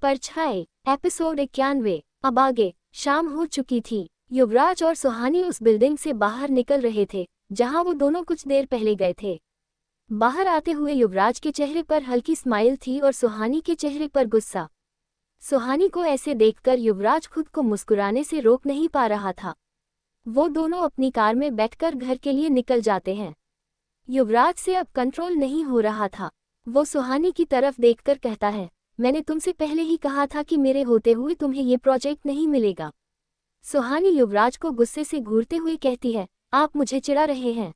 परछाई एपिसोड 91। अब आगे। शाम हो चुकी थी। युवराज और सुहानी उस बिल्डिंग से बाहर निकल रहे थे जहां वो दोनों कुछ देर पहले गए थे। बाहर आते हुए युवराज के चेहरे पर हल्की स्माइल थी और सुहानी के चेहरे पर गुस्सा। सुहानी को ऐसे देखकर युवराज खुद को मुस्कुराने से रोक नहीं पा रहा था। वो दोनों अपनी कार में बैठकर घर के लिए निकल जाते हैं। युवराज से अब कंट्रोल नहीं हो रहा था। वो सुहानी की तरफ देखकर कहता है, मैंने तुमसे पहले ही कहा था कि मेरे होते हुए तुम्हें ये प्रोजेक्ट नहीं मिलेगा। सुहानी युवराज को गुस्से से घूरते हुए कहती है, आप मुझे चिढ़ा रहे हैं।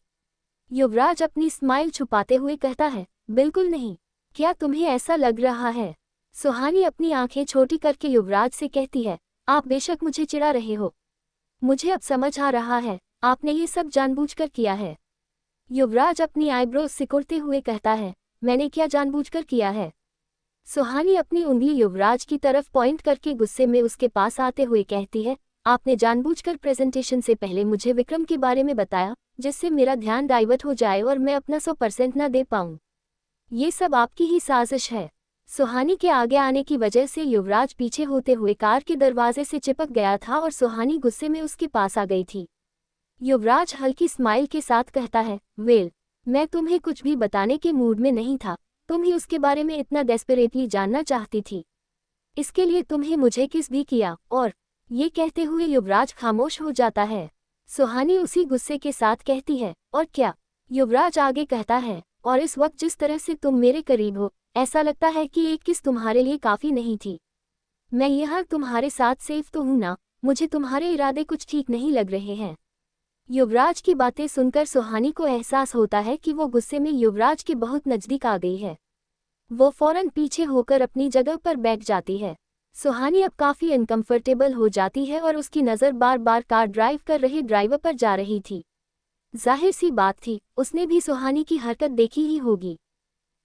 युवराज अपनी स्माइल छुपाते हुए कहता है, बिल्कुल नहीं। क्या तुम्हें ऐसा लग रहा है? सुहानी अपनी आंखें छोटी करके युवराज से कहती है, आप बेशक मुझे चिढ़ा रहे हो। मुझे अब समझ आ रहा है, आपने ये सब जानबूझकर किया है। युवराज अपनी आईब्रोज सिकुड़ते हुए कहता है, मैंने क्या जानबूझकर किया है? सुहानी अपनी उंगली युवराज की तरफ पॉइंट करके गुस्से में उसके पास आते हुए कहती है, आपने जानबूझकर प्रेजेंटेशन से पहले मुझे विक्रम के बारे में बताया, जिससे मेरा ध्यान डाइवर्ट हो जाए और मैं अपना 100% न दे पाऊं। ये सब आपकी ही साजिश है। सुहानी के आगे आने की वजह से युवराज पीछे होते हुए कार के दरवाजे से चिपक गया था और सुहानी गुस्से में उसके पास आ गई थी। युवराज हल्की स्माइल के साथ कहता है, वेल, मैं तुम्हें कुछ भी बताने के मूड में नहीं था। तुम ही उसके बारे में इतना डेस्परेटली जानना चाहती थी। इसके लिए तुम्हें मुझे किस भी किया। और ये कहते हुए युवराज खामोश हो जाता है। सुहानी उसी गुस्से के साथ कहती है, और क्या? युवराज आगे कहता है, और इस वक्त जिस तरह से तुम मेरे करीब हो, ऐसा लगता है कि एक किस तुम्हारे लिए काफ़ी नहीं थी। मैं यहाँ तुम्हारे साथ सेफ तो हूँ ना? मुझे तुम्हारे इरादे कुछ ठीक नहीं लग रहे हैं। युवराज की बातें सुनकर सुहानी को एहसास होता है कि वो गुस्से में युवराज के बहुत नज़दीक आ गई है। वो फौरन पीछे होकर अपनी जगह पर बैठ जाती है। सुहानी अब काफ़ी अनकंफर्टेबल हो जाती है और उसकी नज़र बार बार कार ड्राइव कर रहे ड्राइवर पर जा रही थी। जाहिर सी बात थी, उसने भी सुहानी की हरकत देखी ही होगी।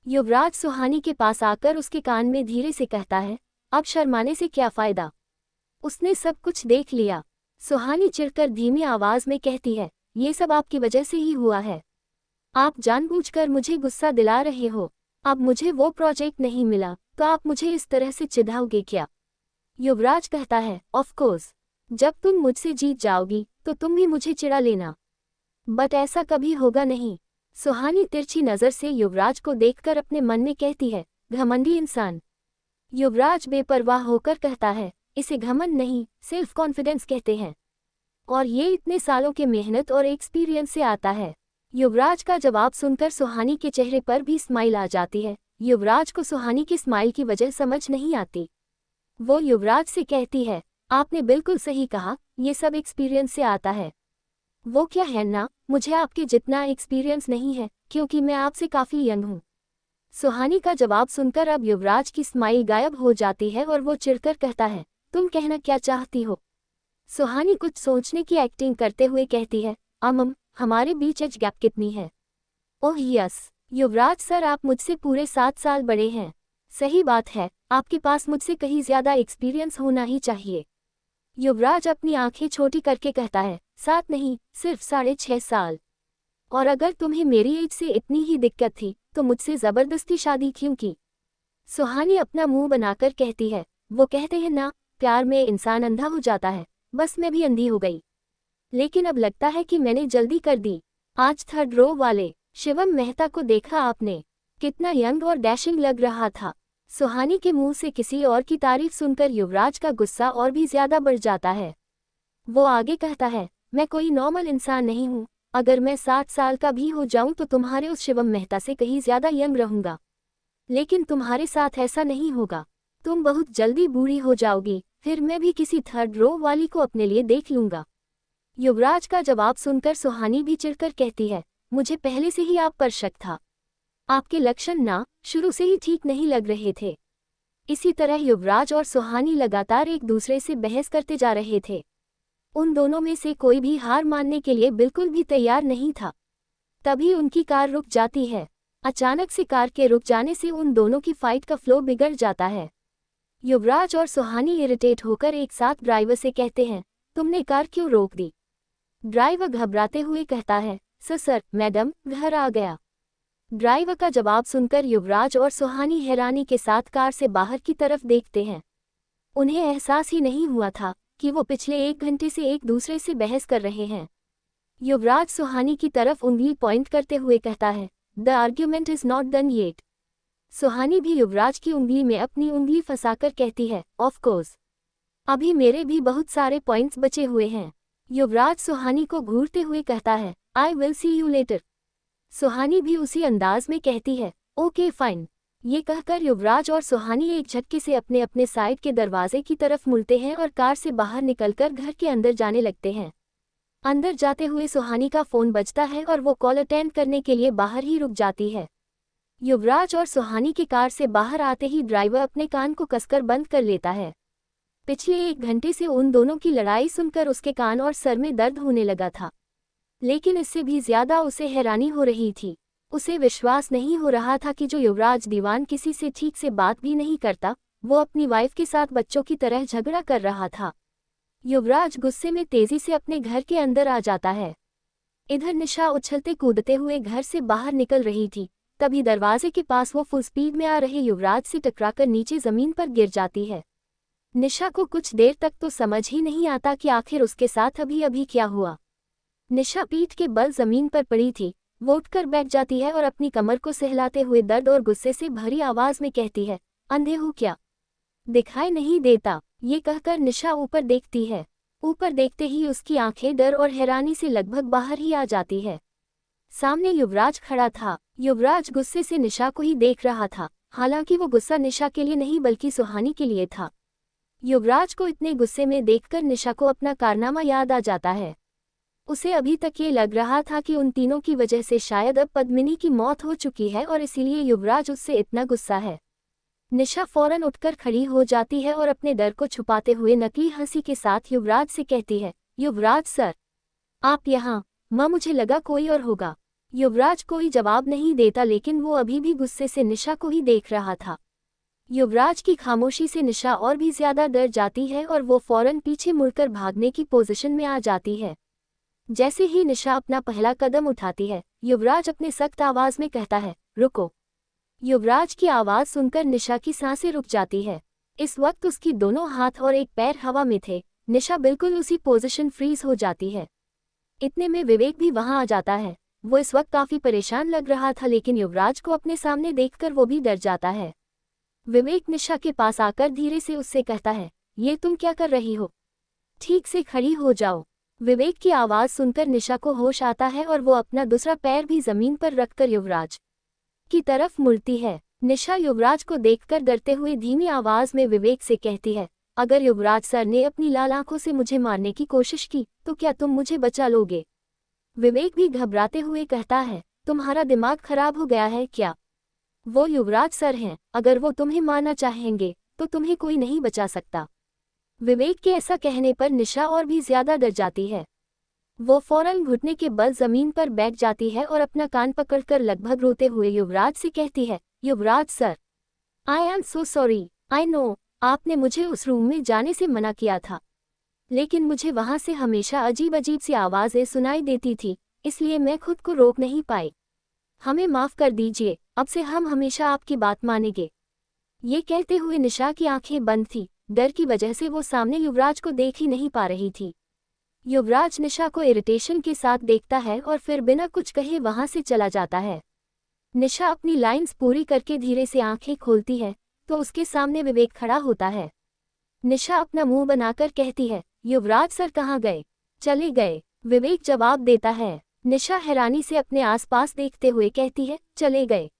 युवराज सुहानी के पास आकर उसके कान में धीरे से कहता है, अब शर्माने से क्या फ़ायदा? उसने सब कुछ देख लिया। सुहानी चिढ़कर धीमी आवाज में कहती है, ये सब आपकी वजह से ही हुआ है। आप जानबूझकर मुझे गुस्सा दिला रहे हो। अब मुझे वो प्रोजेक्ट नहीं मिला तो आप मुझे इस तरह से चिढ़ाओगे क्या? युवराज कहता है, ऑफ कोर्स, जब तुम मुझसे जीत जाओगी तो तुम भी मुझे चिढ़ा लेना। बट ऐसा कभी होगा नहीं। सुहानी तिरछी नज़र से युवराज को देखकर अपने मन में कहती है, घमंडी इंसान। युवराज बेपरवाह होकर कहता है, इसे घमंड नहीं, सेल्फ कॉन्फिडेंस कहते हैं। और ये इतने सालों के मेहनत और एक्सपीरियंस से आता है। युवराज का जवाब सुनकर सुहानी के चेहरे पर भी स्माइल आ जाती है। युवराज को सुहानी की स्माइल की वजह समझ नहीं आती। वो युवराज से कहती है, आपने बिल्कुल सही कहा, ये सब एक्सपीरियंस से आता है। वो क्या है ना, मुझे आपके जितना एक्सपीरियंस नहीं है, क्योंकि मैं आपसे काफ़ी यंग हूँ। सुहानी का जवाब सुनकर अब युवराज की स्माइल गायब हो जाती है और वो चिढ़कर कहता है, तुम कहना क्या चाहती हो? सुहानी कुछ सोचने की एक्टिंग करते हुए कहती है, हमारे बीच एज गैप कितनी है? ओह यस, युवराज सर, आप मुझसे पूरे 7 साल बड़े हैं। सही बात है, आपके पास मुझसे कहीं ज़्यादा एक्सपीरियंस होना ही चाहिए। युवराज अपनी आंखें छोटी करके कहता है, 7 नहीं, सिर्फ 6.5 साल। और अगर तुम्हें मेरी एज से इतनी ही दिक्कत थी तो मुझसे ज़बरदस्ती शादी क्यों की? सुहानी अपना मुंह बनाकर कहती है, वो कहते हैं ना, प्यार में इंसान अंधा हो जाता है, बस मैं भी अंधी हो गई। लेकिन अब लगता है कि मैंने जल्दी कर दी। आज 3rd रो वाले शिवम मेहता को देखा आपने? कितना यंग और डैशिंग लग रहा था। सुहानी के मुंह से किसी और की तारीफ सुनकर युवराज का गुस्सा और भी ज्यादा बढ़ जाता है। वो आगे कहता है, मैं कोई नॉर्मल इंसान नहीं हूँ। अगर मैं 7 साल का भी हो जाऊं तो तुम्हारे उस शिवम मेहता से कहीं ज्यादा यंग रहूंगा। लेकिन तुम्हारे साथ ऐसा नहीं होगा। तुम बहुत जल्दी बूढ़ी हो जाओगी, फिर मैं भी किसी 3rd रो वाली को अपने लिए देख लूंगा। युवराज का जवाब सुनकर सुहानी भी चिढ़कर कहती है, मुझे पहले से ही आप पर शक था। आपके लक्षण ना शुरू से ही ठीक नहीं लग रहे थे। इसी तरह युवराज और सुहानी लगातार एक दूसरे से बहस करते जा रहे थे। उन दोनों में से कोई भी हार मानने के लिए बिल्कुल भी तैयार नहीं था। तभी उनकी कार रुक जाती है। अचानक से कार के रुक जाने से उन दोनों की फाइट का फ्लो बिगड़ जाता है। युवराज और सुहानी इरिटेट होकर एक साथ ड्राइवर से कहते हैं, तुमने कार क्यों रोक दी? ड्राइवर घबराते हुए कहता है, सर मैडम, घर आ गया। ड्राइवर का जवाब सुनकर युवराज और सुहानी हैरानी के साथ कार से बाहर की तरफ देखते हैं। उन्हें एहसास ही नहीं हुआ था कि वो पिछले 1 घंटे से एक दूसरे से बहस कर रहे हैं। युवराज सुहानी की तरफ उंगली पॉइंट करते हुए कहता है, the argument is not done yet. Suhani भी युवराज की उंगली में अपनी उंगली फंसाकर कहती है, ऑफ कोर्स, अभी मेरे भी बहुत सारे पॉइंट्स बचे हुए हैं। युवराज सुहानी को घूरते हुए कहता है, I will see you later. Suhani भी उसी अंदाज में कहती है, ओके फाइन। ये कहकर युवराज और सुहानी एक झटके से अपने अपने साइड के दरवाजे की तरफ मुड़ते हैं और कार से बाहर निकलकर घर के अंदर जाने लगते हैं। अंदर जाते हुए सुहानी का फोन बजता है और वो कॉल अटेंड करने के लिए बाहर ही रुक जाती है। युवराज और सुहानी की कार से बाहर आते ही ड्राइवर अपने कान को कसकर बंद कर लेता है। पिछले 1 घंटे से उन दोनों की लड़ाई सुनकर उसके कान और सर में दर्द होने लगा था, लेकिन इससे भी ज्यादा उसे हैरानी हो रही थी। उसे विश्वास नहीं हो रहा था कि जो युवराज दीवान किसी से ठीक से बात भी नहीं करता, वो अपनी वाइफ के साथ बच्चों की तरह झगड़ा कर रहा था। युवराज गुस्से में तेजी से अपने घर के अंदर आ जाता है। इधर निशा उछलते कूदते हुए घर से बाहर निकल रही थी, तभी दरवाजे के पास वो फुल स्पीड में आ रहे युवराज से टकराकर नीचे जमीन पर गिर जाती है। निशा को कुछ देर तक तो समझ ही नहीं आता कि आखिर उसके साथ अभी अभी क्या हुआ। निशा पीठ के बल जमीन पर पड़ी थी, वो उठकर बैठ जाती है और अपनी कमर को सहलाते हुए दर्द और गुस्से से भरी आवाज में कहती है, अंधे हो क्या, दिखाई नहीं देता। ये कहकर निशा ऊपर देखती है। ऊपर देखते ही उसकी आंखें डर और हैरानी से लगभग बाहर ही आ जाती है। सामने युवराज खड़ा था। युवराज गुस्से से निशा को ही देख रहा था, हालांकि वो गुस्सा निशा के लिए नहीं बल्कि सुहानी के लिए था। युवराज को इतने गुस्से में देखकर निशा को अपना कारनामा याद आ जाता है। उसे अभी तक ये लग रहा था कि उन तीनों की वजह से शायद अब पद्मिनी की मौत हो चुकी है और इसीलिए युवराज उससे इतना गुस्सा है। निशा फौरन उठकर खड़ी हो जाती है और अपने डर को छुपाते हुए नकली हंसी के साथ युवराज से कहती है, युवराज सर, आप यहाँ? मुझे लगा कोई और होगा। युवराज कोई जवाब नहीं देता, लेकिन वो अभी भी गुस्से से निशा को ही देख रहा था। युवराज की खामोशी से निशा और भी ज्यादा डर जाती है और वो फौरन पीछे मुड़कर भागने की पोजीशन में आ जाती है। जैसे ही निशा अपना पहला कदम उठाती है, युवराज अपने सख्त आवाज में कहता है, रुको। युवराज की आवाज सुनकर निशा की सांसें रुक जाती है। इस वक्त उसकी दोनों हाथ और एक पैर हवा में थे। निशा बिल्कुल उसी पोजीशन फ्रीज हो जाती है। इतने में विवेक भी वहां आ जाता है। वो इस वक्त काफी परेशान लग रहा था, लेकिन युवराज को अपने सामने देखकर वो भी डर जाता है। विवेक निशा के पास आकर धीरे से उससे कहता है, ये तुम क्या कर रही हो, ठीक से खड़ी हो जाओ। विवेक की आवाज सुनकर निशा को होश आता है और वो अपना दूसरा पैर भी जमीन पर रखकर युवराज की तरफ मुड़ती है। निशा युवराज को देखकर डरते हुए धीमी आवाज में विवेक से कहती है, अगर युवराज सर ने अपनी लाल आंखों से मुझे मारने की कोशिश की तो क्या तुम मुझे बचा लोगे? विवेक भी घबराते हुए कहता है, तुम्हारा दिमाग खराब हो गया है क्या? वो युवराज सर हैं, अगर वो तुम्हें मारना चाहेंगे तो तुम्हें कोई नहीं बचा सकता। विवेक के ऐसा कहने पर निशा और भी ज्यादा डर जाती है। वो फौरन घुटने के बल जमीन पर बैठ जाती है और अपना कान पकड़कर लगभग रोते हुए युवराज से कहती है, Yuvraj sir, I am so sorry. I know आपने मुझे उस रूम में जाने से मना किया था, लेकिन मुझे वहां से हमेशा अजीब अजीब सी आवाजें सुनाई देती थी, इसलिए मैं खुद को रोक नहीं पाई। हमें माफ कर दीजिए, अब से हम हमेशा आपकी बात मानेंगे। ये कहते हुए निशा की आंखें बंद थी। डर की वजह से वो सामने युवराज को देख ही नहीं पा रही थी। युवराज निशा को इरिटेशन के साथ देखता है और फिर बिना कुछ कहे वहां से चला जाता है। निशा अपनी लाइंस पूरी करके धीरे से आंखें खोलती है तो उसके सामने विवेक खड़ा होता है। निशा अपना मुंह बनाकर कहती है, युवराज सर कहाँ गए? चले गए, विवेक जवाब देता है। निशा हैरानी से अपने आसपास देखते हुए कहती है, चले गए?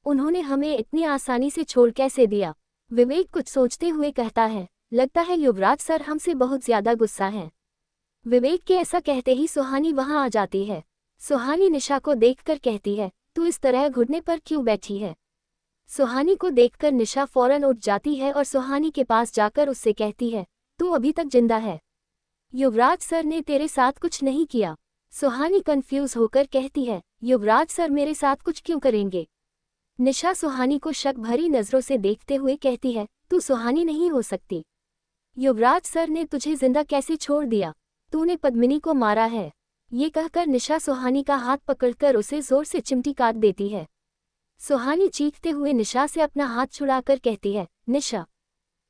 उन्होंने हमें इतनी आसानी से छोड़ कैसे दिया? विवेक कुछ सोचते हुए कहता है, लगता है युवराज सर हमसे बहुत ज्यादा गुस्सा हैं। विवेक के ऐसा कहते ही सुहानी वहां आ जाती है। सुहानी निशा को देखकर कहती है, तू इस तरह घुटने पर क्यों बैठी है? सुहानी को देखकर निशा फौरन उठ जाती है और सुहानी के पास जाकर उससे कहती है, तू अभी तक जिंदा है? युवराज सर ने तेरे साथ कुछ नहीं किया। सुहानी कंफ्यूज होकर कहती है, युवराज सर मेरे साथ कुछ क्यों करेंगे? निशा सुहानी को शक भरी नजरों से देखते हुए कहती है, तू सुहानी नहीं हो सकती। युवराज सर ने तुझे जिंदा कैसे छोड़ दिया? तूने पद्मिनी को मारा है। ये कहकर निशा सुहानी का हाथ पकड़कर उसे जोर से चिमटी काट देती है। सुहानी चीखते हुए निशा से अपना हाथ छुड़ाकर कहती है, निशा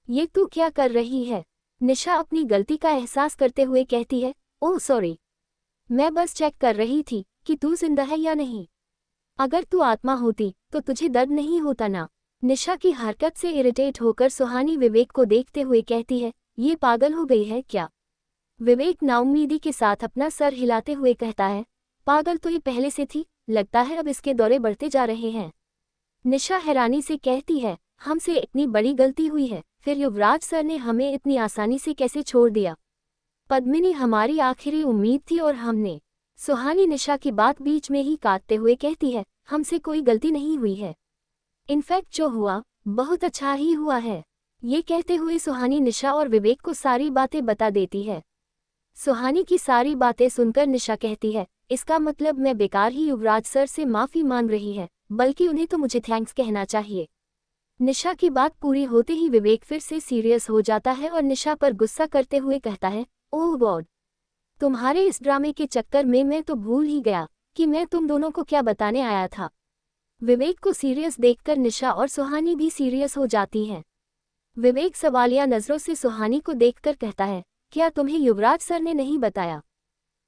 ये तू क्या कर रही है? निशा अपनी गलती का एहसास करते हुए कहती है, ओह सॉरी, मैं बस चेक कर रही थी कि तू जिंदा है या नहीं। अगर तू आत्मा होती तो तुझे दर्द नहीं होता ना। निशा की हरकत से इरिटेट होकर सुहानी विवेक को देखते हुए कहती है, ये पागल हो गई है क्या? विवेक नाउम्मीदी के साथ अपना सर हिलाते हुए कहता है, पागल तो ये पहले से थी, लगता है अब इसके दौरे बढ़ते जा रहे हैं। निशा हैरानी से कहती है, हमसे इतनी बड़ी गलती हुई है, फिर युवराज सर ने हमें इतनी आसानी से कैसे छोड़ दिया? पद्मिनी हमारी आखिरी उम्मीद थी और हमने। सुहानी निशा की बात बीच में ही काटते हुए कहती है, हमसे कोई गलती नहीं हुई है। इनफैक्ट जो हुआ बहुत अच्छा ही हुआ है। ये कहते हुए सुहानी निशा और विवेक को सारी बातें बता देती है। सुहानी की सारी बातें सुनकर निशा कहती है, इसका मतलब मैं बेकार ही युवराज सर से माफी मांग रही है, बल्कि उन्हें तो मुझे थैंक्स कहना चाहिए। निशा की बात पूरी होते ही विवेक फिर से सीरियस हो जाता है और निशा पर गुस्सा करते हुए कहता है, ओह गॉड, तुम्हारे इस ड्रामे के चक्कर में मैं तो भूल ही गया कि मैं तुम दोनों को क्या बताने आया था। विवेक को सीरियस देखकर निशा और सुहानी भी सीरियस हो जाती हैं। विवेक सवालिया नजरों से सुहानी को देखकर कहता है, क्या तुम्हें युवराज सर ने नहीं बताया?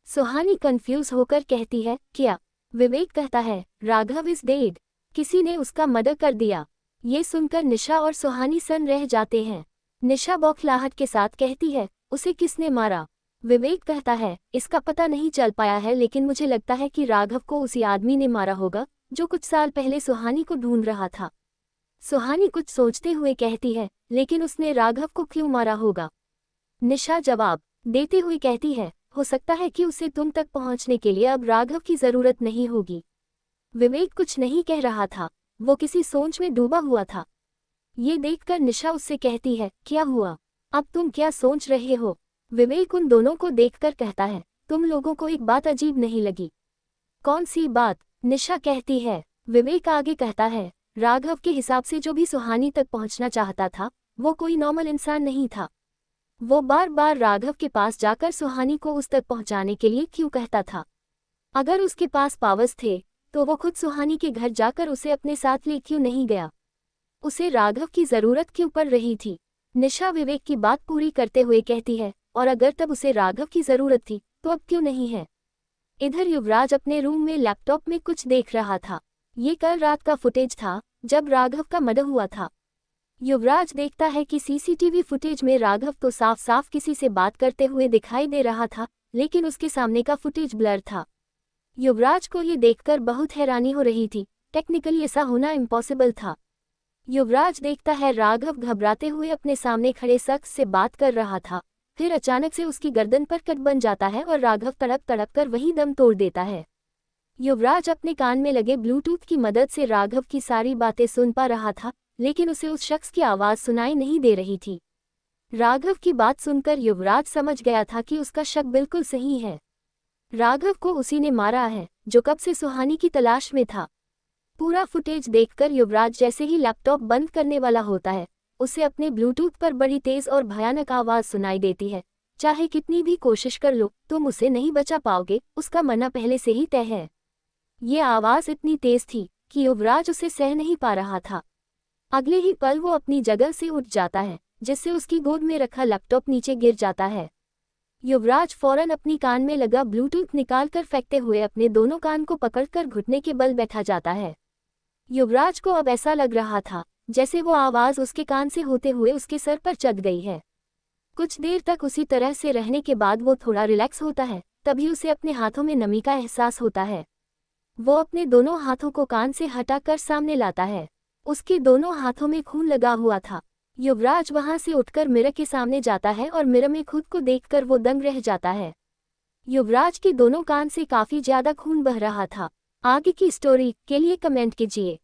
सुहानी कंफ्यूज होकर कहती है, क्या? विवेक कहता है, राघव इज डेड, किसी ने उसका मर्डर कर दिया। ये सुनकर निशा और सुहानी सन रह जाते हैं। निशा बौखलाहट के साथ कहती है, उसे किसने मारा? विवेक कहता है, इसका पता नहीं चल पाया है, लेकिन मुझे लगता है कि राघव को उसी आदमी ने मारा होगा जो कुछ साल पहले सुहानी को ढूंढ रहा था। सुहानी कुछ सोचते हुए कहती है, लेकिन उसने राघव को क्यों मारा होगा? निशा जवाब देते हुए कहती है, हो सकता है कि उसे तुम तक पहुंचने के लिए अब राघव की जरूरत नहीं होगी। विवेक कुछ नहीं कह रहा था, वो किसी सोच में डूबा हुआ था। ये देखकर निशा उससे कहती है, क्या हुआ? अब तुम क्या सोच रहे हो? विवेक उन दोनों को देखकर कहता है, तुम लोगों को एक बात अजीब नहीं लगी? कौन सी बात? निशा कहती है। विवेक आगे कहता है, राघव के हिसाब से जो भी सुहानी तक पहुंचना चाहता था वो कोई नॉर्मल इंसान नहीं था। वो बार बार राघव के पास जाकर सुहानी को उस तक पहुंचाने के लिए क्यों कहता था? अगर उसके पास पावर्स थे तो वो खुद सुहानी के घर जाकर उसे अपने साथ ले क्यों नहीं गया? उसे राघव की जरूरत क्यों पड़ रही थी? निशा विवेक की बात पूरी करते हुए कहती है, और अगर तब उसे राघव की जरूरत थी तो अब क्यों नहीं है? इधर युवराज अपने रूम में लैपटॉप में कुछ देख रहा था। ये कल रात का फुटेज था जब राघव का मर्डर हुआ था। युवराज देखता है कि सीसीटीवी फुटेज में राघव तो साफ साफ किसी से बात करते हुए दिखाई दे रहा था, लेकिन उसके सामने का फुटेज ब्लर था। युवराज को ये देखकर बहुत हैरानी हो रही थी, टेक्निकली ऐसा होना इम्पॉसिबल था। युवराज देखता है राघव घबराते हुए अपने सामने खड़े शख्स से बात कर रहा था, फिर अचानक से उसकी गर्दन पर कट बन जाता है और राघव तड़प तड़प कर वहीं दम तोड़ देता है। युवराज अपने कान में लगे ब्लूटूथ की मदद से राघव की सारी बातें सुन पा रहा था, लेकिन उसे उस शख्स की आवाज़ सुनाई नहीं दे रही थी। राघव की बात सुनकर युवराज समझ गया था कि उसका शक बिल्कुल सही है। राघव को उसी ने मारा है जो कब से सुहानी की तलाश में था। पूरा फुटेज देखकर युवराज जैसे ही लैपटॉप बंद करने वाला होता है, उसे अपने ब्लूटूथ पर बड़ी तेज और भयानक आवाज़ सुनाई देती है, चाहे कितनी भी कोशिश कर लो तुम उसे नहीं बचा पाओगे, उसका मरना पहले से ही तय है। ये आवाज़ इतनी तेज थी कि युवराज उसे सह नहीं पा रहा था। अगले ही पल वो अपनी जगह से उठ जाता है, जिससे उसकी गोद में रखा लैपटॉप नीचे गिर जाता है। युवराज फौरन अपनी कान में लगा ब्लूटूथ निकालकर फेंकते हुए अपने दोनों कान को पकड़कर घुटने के बल बैठा जाता है। युवराज को अब ऐसा लग रहा था जैसे वो आवाज़ उसके कान से होते हुए उसके सर पर चढ़ गई है। कुछ देर तक उसी तरह से रहने के बाद वो थोड़ा रिलैक्स होता है, तभी उसे अपने हाथों में नमी का एहसास होता है। वो अपने दोनों हाथों को कान से हटाकर सामने लाता है। उसके दोनों हाथों में खून लगा हुआ था। युवराज वहां से उठकर मिरर के सामने जाता है और मिरर में खुद को देखकर वो दंग रह जाता है। युवराज के दोनों कान से काफी ज्यादा खून बह रहा था। आगे की स्टोरी के लिए कमेंट कीजिए।